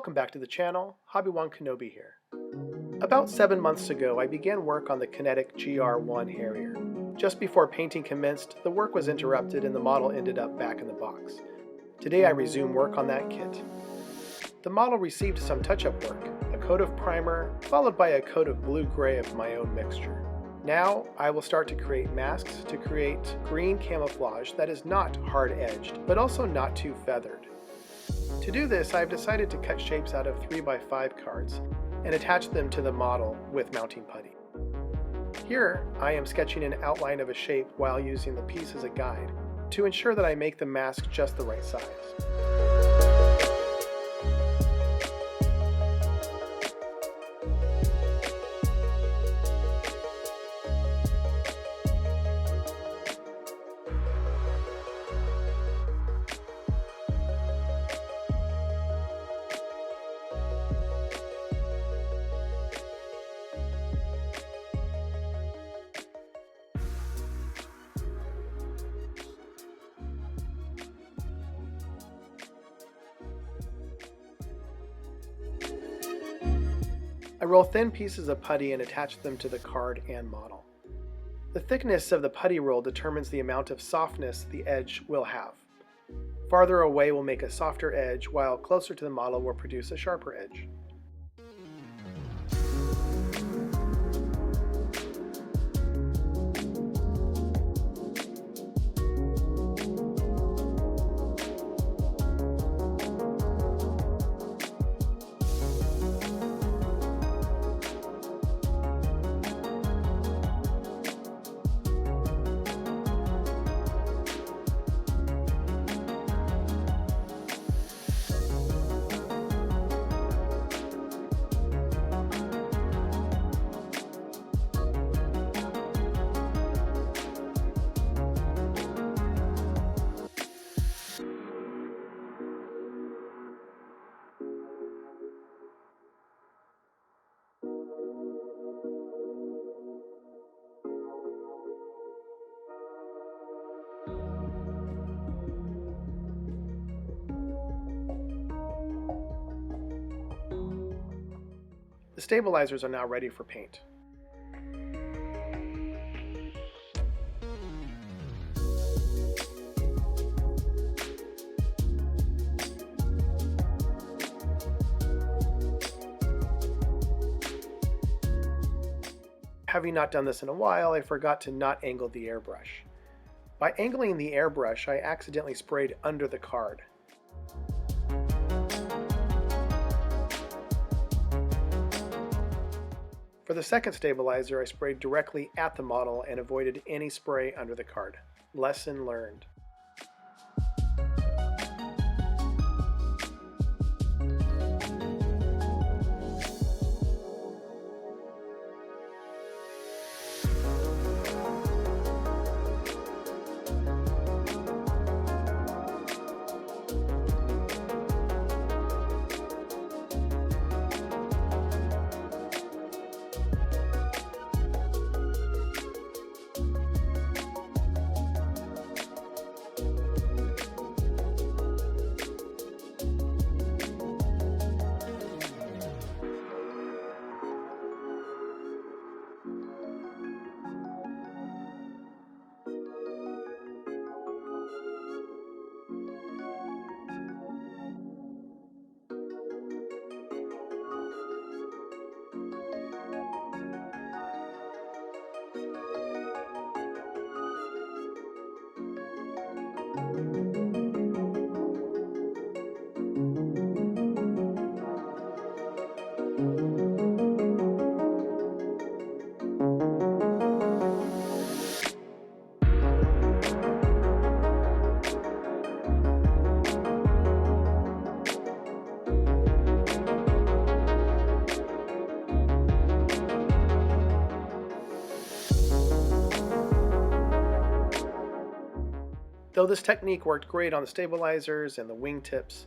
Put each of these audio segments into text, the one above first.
Welcome back to the channel, Hobby-Wan Kenobi here. About 7 months ago, I began work on the Kinetic Gr.1 Harrier. Just before painting commenced, the work was interrupted and the model ended up back in the box. Today I resume work on that kit. The model received some touch-up work, a coat of primer, followed by a coat of blue-gray of my own mixture. Now I will start to create masks to create green camouflage that is not hard-edged, but also not too feathered. To do this, I've decided to cut shapes out of 3x5 cards and attach them to the model with mounting putty. Here, I am sketching an outline of a shape while using the piece as a guide to ensure that I make the mask just the right size. I roll thin pieces of putty and attach them to the card and model. The thickness of the putty roll determines the amount of softness the edge will have. Farther away will make a softer edge, while closer to the model will produce a sharper edge. The stabilizers are now ready for paint. Having not done this in a while, I forgot to not angle the airbrush. By angling the airbrush, I accidentally sprayed under the card. For the second stabilizer, I sprayed directly at the model and avoided any spray under the card. Lesson learned. Though this technique worked great on the stabilizers and the wingtips,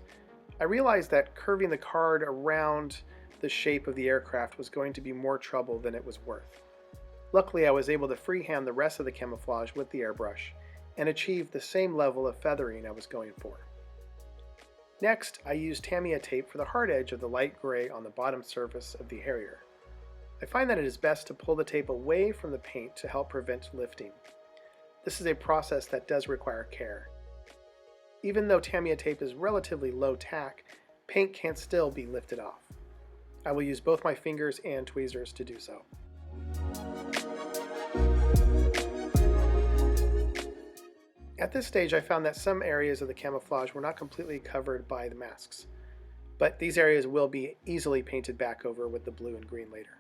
I realized that curving the card around the shape of the aircraft was going to be more trouble than it was worth. Luckily, I was able to freehand the rest of the camouflage with the airbrush and achieve the same level of feathering I was going for. Next, I use Tamiya tape for the hard edge of the light gray on the bottom surface of the Harrier. I find that it is best to pull the tape away from the paint to help prevent lifting. This is a process that does require care. Even though Tamiya tape is relatively low tack, paint can still be lifted off. I will use both my fingers and tweezers to do so. At this stage, I found that some areas of the camouflage were not completely covered by the masks, but these areas will be easily painted back over with the blue and green later.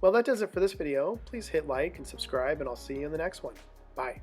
Well, that does it for this video. Please hit like and subscribe, and I'll see you in the next one. Bye.